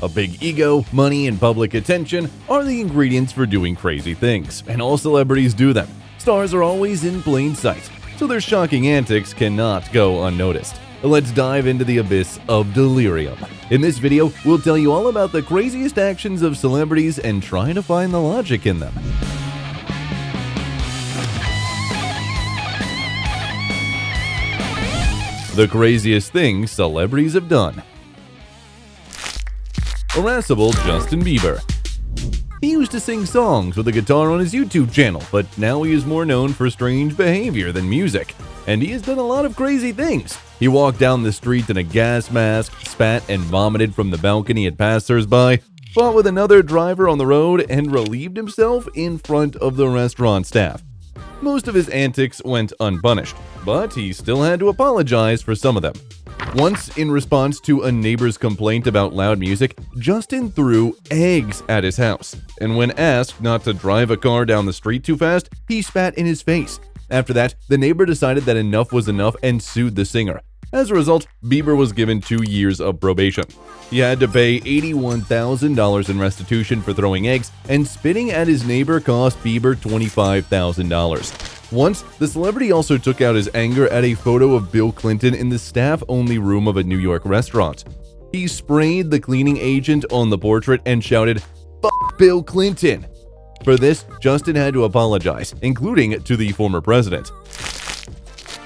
A big ego, money, and public attention are the ingredients for doing crazy things, and all celebrities do them. Stars are always in plain sight, so their shocking antics cannot go unnoticed. Let's dive into the abyss of delirium. In this video, we'll tell you all about the craziest actions of celebrities and try to find the logic in them. The craziest things celebrities have done. Irascible Justin Bieber. He used to sing songs with a guitar on his YouTube channel, but now he is more known for strange behavior than music. And he has done a lot of crazy things. He walked down the street in a gas mask, spat and vomited from the balcony at passers-by, fought with another driver on the road, and relieved himself in front of the restaurant staff. Most of his antics went unpunished, but he still had to apologize for some of them. Once, in response to a neighbor's complaint about loud music, Justin threw eggs at his house, and when asked not to drive a car down the street too fast, he spat in his face. After that, the neighbor decided that enough was enough and sued the singer. As a result, Bieber was given 2 years of probation. He had to pay $81,000 in restitution for throwing eggs, and spitting at his neighbor cost Bieber $25,000. Once, the celebrity also took out his anger at a photo of Bill Clinton in the staff-only room of a New York restaurant. He sprayed the cleaning agent on the portrait and shouted, "F*** Bill Clinton!" For this, Justin had to apologize, including to the former president.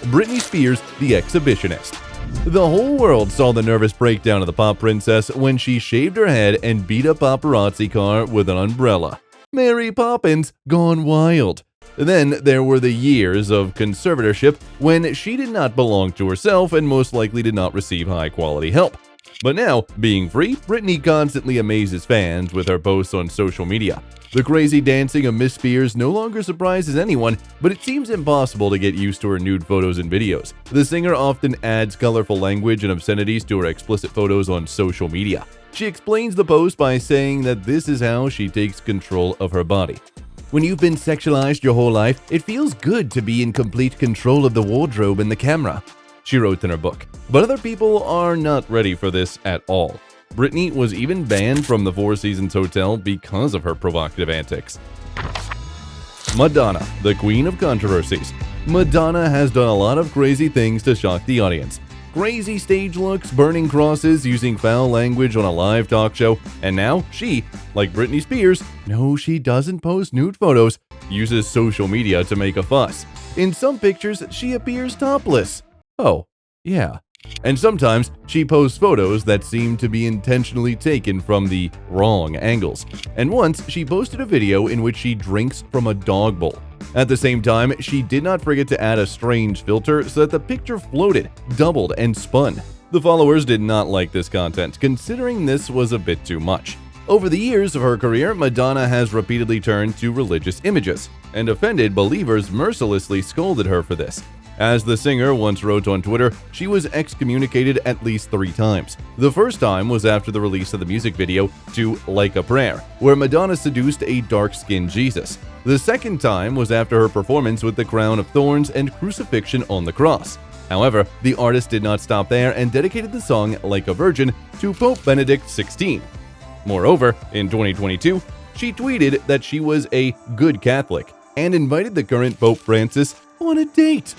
Britney Spears, the exhibitionist. The whole world saw the nervous breakdown of the pop princess when she shaved her head and beat a paparazzi car with an umbrella. Mary Poppins gone wild. Then there were the years of conservatorship when she did not belong to herself and most likely did not receive high-quality help. But now, being free, Britney constantly amazes fans with her posts on social media. The crazy dancing of Miss Spears no longer surprises anyone, but it seems impossible to get used to her nude photos and videos. The singer often adds colorful language and obscenities to her explicit photos on social media. She explains the post by saying that this is how she takes control of her body. "When you've been sexualized your whole life, it feels good to be in complete control of the wardrobe and the camera," she wrote in her book. But other people are not ready for this at all. Britney was even banned from the Four Seasons Hotel because of her provocative antics. Madonna, the queen of controversies. Madonna has done a lot of crazy things to shock the audience. Crazy stage looks, burning crosses, using foul language on a live talk show, and now she, like Britney Spears, no, she doesn't post nude photos, uses social media to make a fuss. In some pictures, she appears topless. Oh, yeah. And sometimes she posts photos that seem to be intentionally taken from the wrong angles. And once she posted a video in which she drinks from a dog bowl. At the same time, she did not forget to add a strange filter so that the picture floated, doubled, and spun. The followers did not like this content, considering this was a bit too much. Over the years of her career, Madonna has repeatedly turned to religious images, and offended believers mercilessly scolded her for this. As the singer once wrote on Twitter, she was excommunicated at least 3 times. The first time was after the release of the music video to Like a Prayer, where Madonna seduced a dark-skinned Jesus. The second time was after her performance with the crown of thorns and crucifixion on the cross. However, the artist did not stop there and dedicated the song Like a Virgin to Pope Benedict XVI. Moreover, in 2022, she tweeted that she was a good Catholic and invited the current Pope Francis on a date.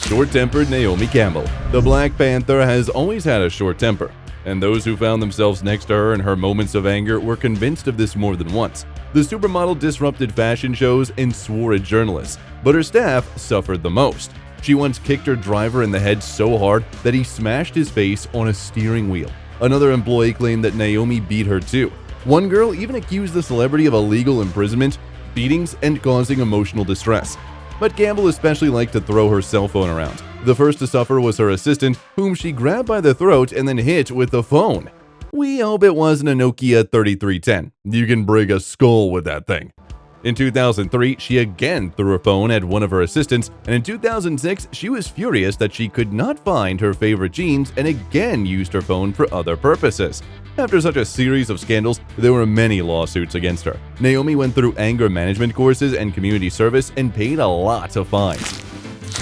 Short-tempered Naomi Campbell. The Black Panther has always had a short temper, and those who found themselves next to her in her moments of anger were convinced of this more than once. The supermodel disrupted fashion shows and swore at journalists, but her staff suffered the most. She once kicked her driver in the head so hard that he smashed his face on a steering wheel. Another employee claimed that Naomi beat her too. One girl even accused the celebrity of illegal imprisonment, beatings, and causing emotional distress. But Campbell especially liked to throw her cell phone around. The first to suffer was her assistant, whom she grabbed by the throat and then hit with the phone. We hope it wasn't a Nokia 3310. You can break a skull with that thing. In 2003, she again threw her phone at one of her assistants, and in 2006, she was furious that she could not find her favorite jeans and again used her phone for other purposes. After such a series of scandals, there were many lawsuits against her. Naomi went through anger management courses and community service and paid a lot of fines.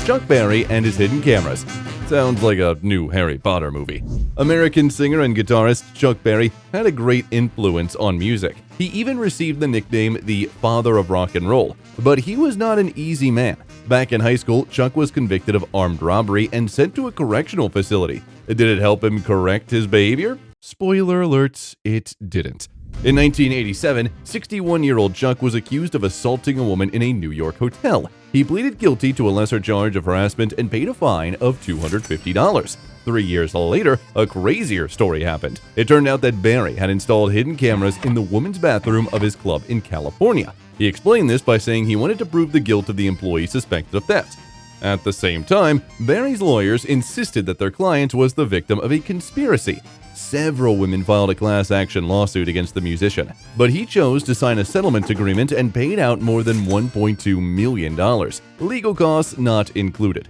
Chuck Berry and his hidden cameras. Sounds like a new Harry Potter movie. American singer and guitarist Chuck Berry had a great influence on music. He even received the nickname the Father of Rock and Roll, but he was not an easy man. Back in high school, Chuck was convicted of armed robbery and sent to a correctional facility. Did it help him correct his behavior? Spoiler alert, it didn't. In 1987, 61-year-old Chuck was accused of assaulting a woman in a New York hotel. He pleaded guilty to a lesser charge of harassment and paid a fine of $250. 3 years later, a crazier story happened. It turned out that Berry had installed hidden cameras in the women's bathroom of his club in California. He explained this by saying he wanted to prove the guilt of the employee suspected of theft. At the same time, Berry's lawyers insisted that their client was the victim of a conspiracy. Several women filed a class action lawsuit against the musician, but he chose to sign a settlement agreement and paid out more than $1.2 million, legal costs not included.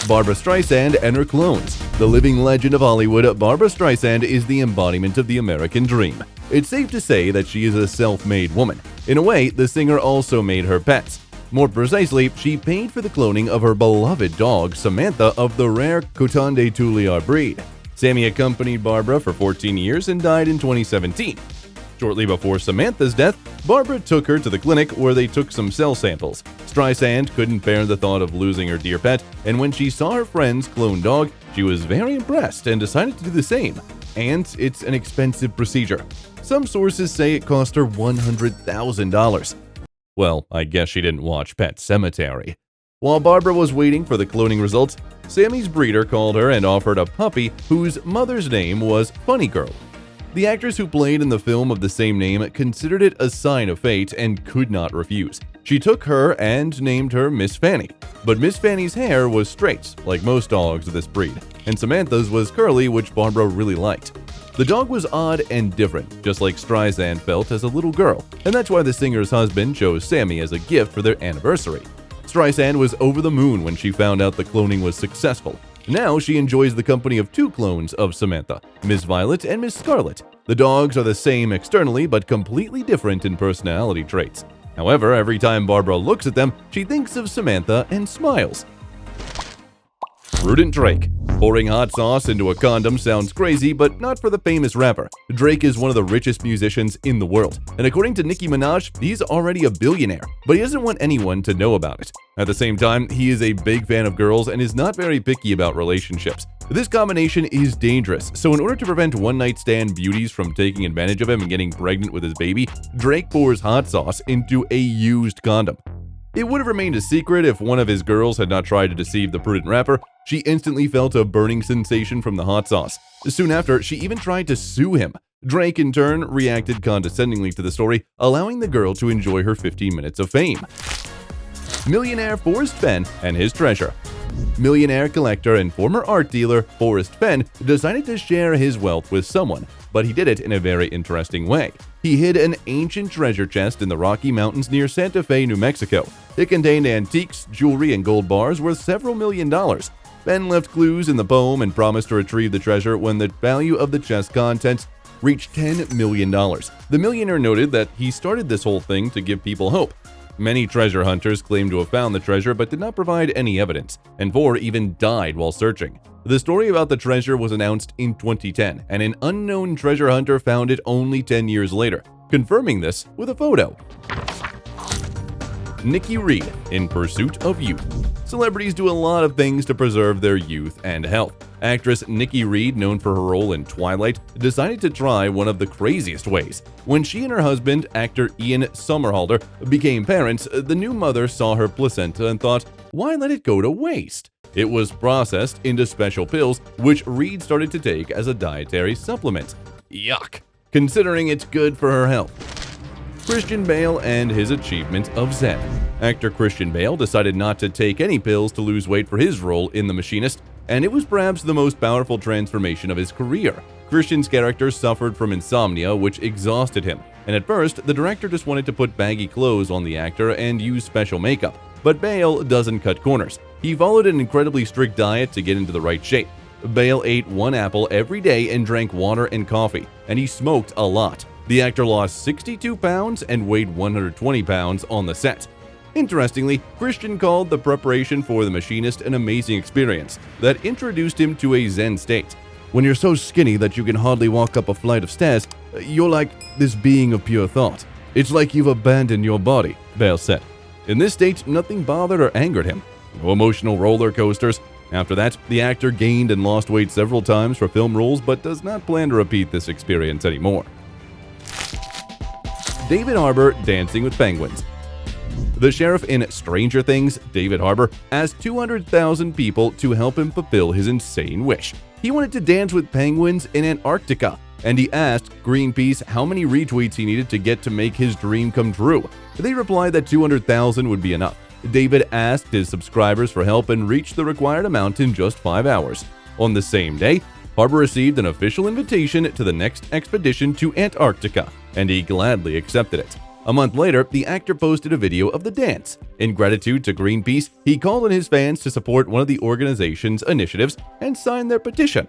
Barbra Streisand and her clones. The living legend of Hollywood, Barbra Streisand is the embodiment of the American dream. It's safe to say that she is a self-made woman. In a way, the singer also made her pets. More precisely, she paid for the cloning of her beloved dog, Samantha, of the rare Coton de Tulear breed. Sammy accompanied Barbra for 14 years and died in 2017. Shortly before Samantha's death, Barbra took her to the clinic where they took some cell samples. Streisand couldn't bear the thought of losing her dear pet, and when she saw her friend's clone dog, she was very impressed and decided to do the same. And it's an expensive procedure. Some sources say it cost her $100,000. Well, I guess she didn't watch Pet Sematary. While Barbra was waiting for the cloning results, Sammy's breeder called her and offered a puppy whose mother's name was Funny Girl. The actress who played in the film of the same name considered it a sign of fate and could not refuse. She took her and named her Miss Fanny. But Miss Fanny's hair was straight, like most dogs of this breed, and Samantha's was curly, which Barbra really liked. The dog was odd and different, just like Streisand felt as a little girl, and that's why the singer's husband chose Sammy as a gift for their anniversary. Streisand was over the moon when she found out the cloning was successful. Now she enjoys the company of two clones of Samantha, Miss Violet and Miss Scarlet. The dogs are the same externally but completely different in personality traits. However, every time Barbra looks at them, she thinks of Samantha and smiles. Prudent Drake. Pouring hot sauce into a condom sounds crazy, but not for the famous rapper. Drake is one of the richest musicians in the world, and according to Nicki Minaj, he's already a billionaire, but he doesn't want anyone to know about it. At the same time, he is a big fan of girls and is not very picky about relationships. This combination is dangerous, so in order to prevent one-night stand beauties from taking advantage of him and getting pregnant with his baby, Drake pours hot sauce into a used condom. It would have remained a secret if one of his girls had not tried to deceive the prudent rapper. She instantly felt a burning sensation from the hot sauce. Soon after, she even tried to sue him. Drake, in turn, reacted condescendingly to the story, allowing the girl to enjoy her 15 minutes of fame. Millionaire Forrest Fenn and his treasure. Millionaire collector and former art dealer Forrest Fenn decided to share his wealth with someone, but he did it in a very interesting way. He hid an ancient treasure chest in the Rocky Mountains near Santa Fe, New Mexico. It contained antiques, jewelry, and gold bars worth several $1 million. Fenn left clues in the poem and promised to retrieve the treasure when the value of the chest's contents reached $10 million. The millionaire noted that he started this whole thing to give people hope. Many treasure hunters claimed to have found the treasure but did not provide any evidence, and 4 even died while searching. The story about the treasure was announced in 2010, and an unknown treasure hunter found it only 10 years later, confirming this with a photo. Nikki Reed in pursuit of youth. Celebrities do a lot of things to preserve their youth and health. Actress Nikki Reed, known for her role in Twilight, decided to try one of the craziest ways. When she and her husband, actor Ian Somerhalder, became parents, the new mother saw her placenta and thought, why let it go to waste? It was processed into special pills, which Reed started to take as a dietary supplement. Yuck! Considering it's good for her health. Christian Bale and his achievement of Zen. Actor Christian Bale decided not to take any pills to lose weight for his role in The Machinist, and it was perhaps the most powerful transformation of his career. Christian's character suffered from insomnia, which exhausted him, and at first, the director just wanted to put baggy clothes on the actor and use special makeup. But Bale doesn't cut corners. He followed an incredibly strict diet to get into the right shape. Bale ate 1 apple every day and drank water and coffee, and he smoked a lot. The actor lost 62 pounds and weighed 120 pounds on the set. Interestingly, Christian called the preparation for The Machinist an amazing experience that introduced him to a Zen state. When you're so skinny that you can hardly walk up a flight of stairs, you're like this being of pure thought. It's like you've abandoned your body, Bale said. In this state, nothing bothered or angered him. No emotional roller coasters. After that, the actor gained and lost weight several times for film roles, but does not plan to repeat this experience anymore. David Harbour dancing with penguins. The sheriff in Stranger Things, David Harbour, asked 200,000 people to help him fulfill his insane wish. He wanted to dance with penguins in Antarctica, and he asked Greenpeace how many retweets he needed to get to make his dream come true. They replied that 200,000 would be enough. David asked his subscribers for help and reached the required amount in just 5 hours. On the same day, Harbour received an official invitation to the next expedition to Antarctica, and he gladly accepted it. A month later, the actor posted a video of the dance. In gratitude to Greenpeace, he called on his fans to support one of the organization's initiatives and sign their petition.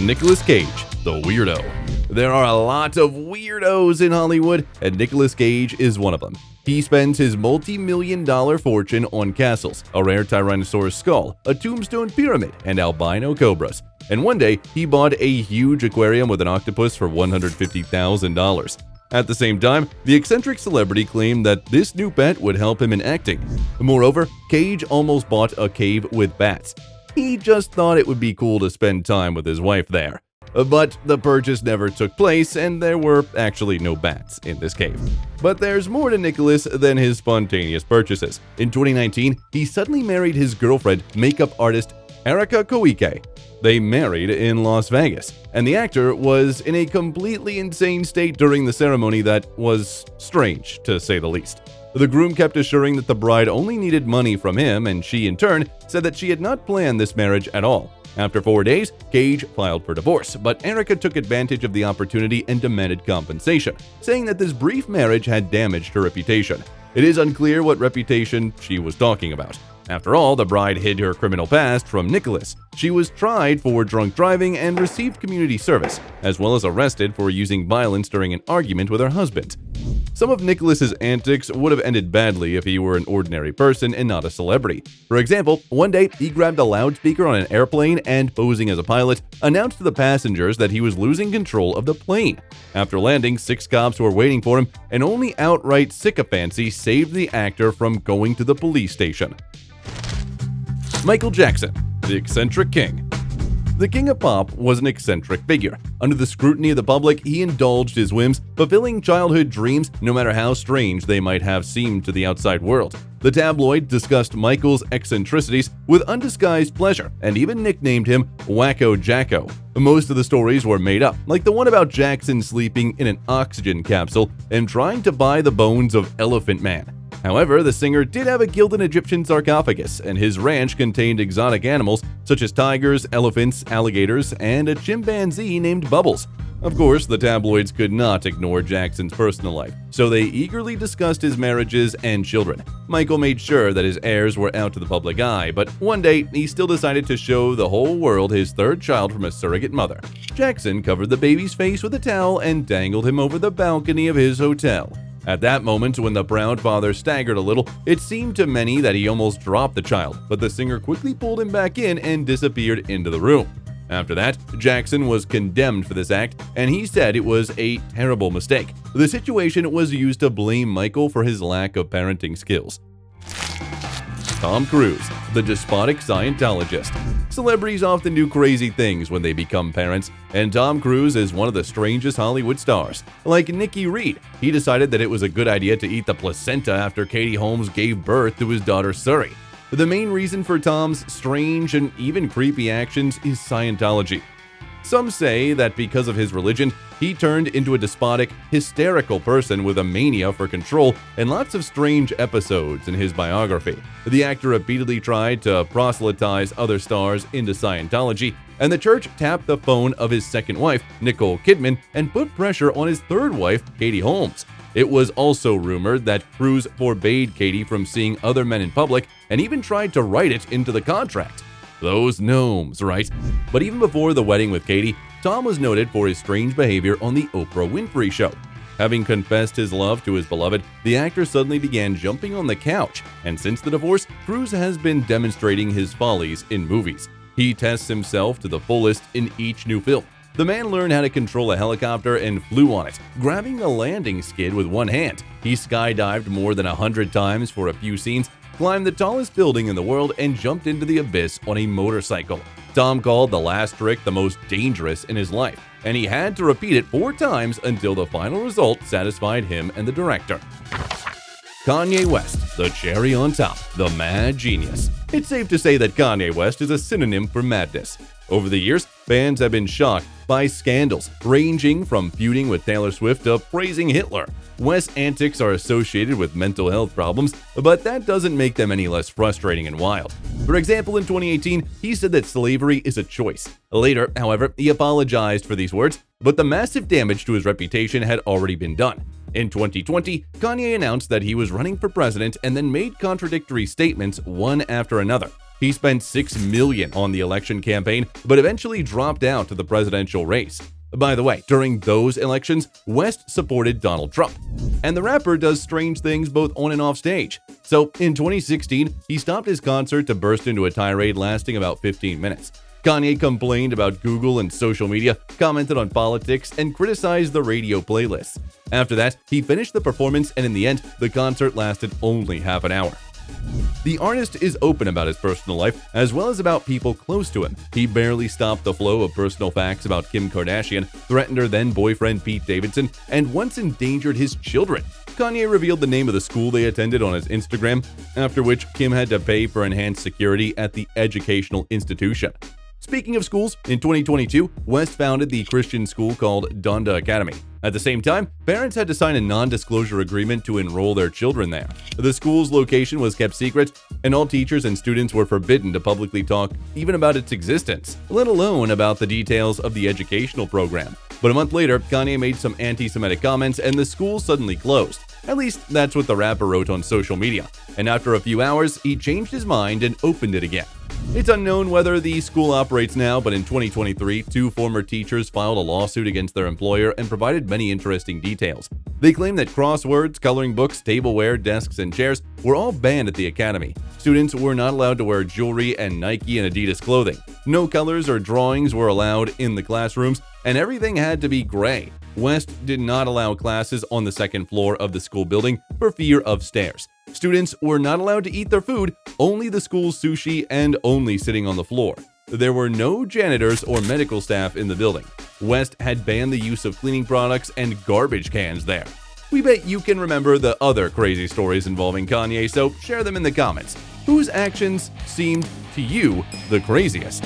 Nicolas Cage, the weirdo. There are a lot of weirdos in Hollywood, and Nicolas Cage is one of them. He spends his multi-million-dollar fortune on castles, a rare Tyrannosaurus skull, a tombstone pyramid, and albino cobras. And one day, he bought a huge aquarium with an octopus for $150,000. At the same time, the eccentric celebrity claimed that this new pet would help him in acting. Moreover, Cage almost bought a cave with bats. He just thought it would be cool to spend time with his wife there. But the purchase never took place, and there were actually no bats in this cave. But there's more to Nicholas than his spontaneous purchases. In 2019, he suddenly married his girlfriend, makeup artist Erika Koike. They married in Las Vegas, and the actor was in a completely insane state during the ceremony that was strange, to say the least. The groom kept assuring that the bride only needed money from him, and she, in turn, said that she had not planned this marriage at all. After 4 days, Cage filed for divorce, but Erika took advantage of the opportunity and demanded compensation, saying that this brief marriage had damaged her reputation. It is unclear what reputation she was talking about. After all, the bride hid her criminal past from Nicholas. She was tried for drunk driving and received community service, as well as arrested for using violence during an argument with her husband. Some of Nicholas's antics would have ended badly if he were an ordinary person and not a celebrity. For example, one day he grabbed a loudspeaker on an airplane and, posing as a pilot, announced to the passengers that he was losing control of the plane. After landing, 6 cops were waiting for him, and only outright sycophancy saved the actor from going to the police station. Michael Jackson, the eccentric king. The king of pop was an eccentric figure. Under the scrutiny of the public, he indulged his whims, fulfilling childhood dreams no matter how strange they might have seemed to the outside world. The tabloid discussed Michael's eccentricities with undisguised pleasure and even nicknamed him Wacko Jacko. Most of the stories were made up, like the one about Jackson sleeping in an oxygen capsule and trying to buy the bones of Elephant Man. However, the singer did have a gilded Egyptian sarcophagus, and his ranch contained exotic animals such as tigers, elephants, alligators, and a chimpanzee named Bubbles. Of course, the tabloids could not ignore Jackson's personal life, so they eagerly discussed his marriages and children. Michael made sure that his heirs were out to the public eye, but one day he still decided to show the whole world his third child from a surrogate mother. Jackson covered the baby's face with a towel and dangled him over the balcony of his hotel. At that moment, when the proud father staggered a little, it seemed to many that he almost dropped the child, but the singer quickly pulled him back in and disappeared into the room. After that, Jackson was condemned for this act, and he said it was a terrible mistake. The situation was used to blame Michael for his lack of parenting skills. Tom Cruise, the despotic Scientologist. Celebrities often do crazy things when they become parents, and Tom Cruise is one of the strangest Hollywood stars. Like Nikki Reed, he decided that it was a good idea to eat the placenta after Katie Holmes gave birth to his daughter Suri. The main reason for Tom's strange and even creepy actions is Scientology. Some say that because of his religion, he turned into a despotic, hysterical person with a mania for control and lots of strange episodes in his biography. The actor repeatedly tried to proselytize other stars into Scientology, and the church tapped the phone of his second wife, Nicole Kidman, and put pressure on his third wife, Katie Holmes. It was also rumored that Cruise forbade Katie from seeing other men in public and even tried to write it into the contract. Those gnomes, right? But even before the wedding with Katie, Tom was noted for his strange behavior on the Oprah Winfrey Show. Having confessed his love to his beloved, the actor suddenly began jumping on the couch, and since the divorce, Cruise has been demonstrating his follies in movies. He tests himself to the fullest in each new film. The man learned how to control a helicopter and flew on it, grabbing the landing skid with one hand. He skydived more than 100 times for a few scenes, climbed the tallest building in the world, and jumped into the abyss on a motorcycle. Tom called the last trick the most dangerous in his life, and he had to repeat it 4 times until the final result satisfied him and the director. Kanye West, the cherry on top, the mad genius. It's safe to say that Kanye West is a synonym for madness. Over the years, fans have been shocked by scandals, ranging from feuding with Taylor Swift to praising Hitler. West's antics are associated with mental health problems, but that doesn't make them any less frustrating and wild. For example, in 2018, he said that slavery is a choice. Later, however, he apologized for these words, but the massive damage to his reputation had already been done. In 2020, Kanye announced that he was running for president and then made contradictory statements one after another. He spent $6 million on the election campaign, but eventually dropped out to the presidential race. By the way, during those elections, West supported Donald Trump. And the rapper does strange things both on and off stage. So, in 2016, he stopped his concert to burst into a tirade lasting about 15 minutes. Kanye complained about Google and social media, commented on politics, and criticized the radio playlists. After that, he finished the performance, and in the end, the concert lasted only half an hour. The artist is open about his personal life, as well as about people close to him. He barely stopped the flow of personal facts about Kim Kardashian, threatened her then-boyfriend Pete Davidson, and once endangered his children. Kanye revealed the name of the school they attended on his Instagram, after which Kim had to pay for enhanced security at the educational institution. Speaking of schools, in 2022, West founded the Christian school called Donda Academy. At the same time, parents had to sign a non-disclosure agreement to enroll their children there. The school's location was kept secret, and all teachers and students were forbidden to publicly talk even about its existence, let alone about the details of the educational program. But a month later, Kanye made some anti-Semitic comments, and the school suddenly closed. At least, that's what the rapper wrote on social media. And after a few hours, he changed his mind and opened it again. It's unknown whether the school operates now, but in 2023, 2 former teachers filed a lawsuit against their employer and provided many interesting details. They claim that crosswords, coloring books, tableware, desks, and chairs were all banned at the academy. Students were not allowed to wear jewelry and Nike and Adidas clothing. No colors or drawings were allowed in the classrooms, and everything had to be gray. West did not allow classes on the second floor of the school building for fear of stairs. Students were not allowed to eat their food, only the school's sushi, and only sitting on the floor. There were no janitors or medical staff in the building. West had banned the use of cleaning products and garbage cans there. We bet you can remember the other crazy stories involving Kanye, so share them in the comments. Whose actions seemed to you the craziest?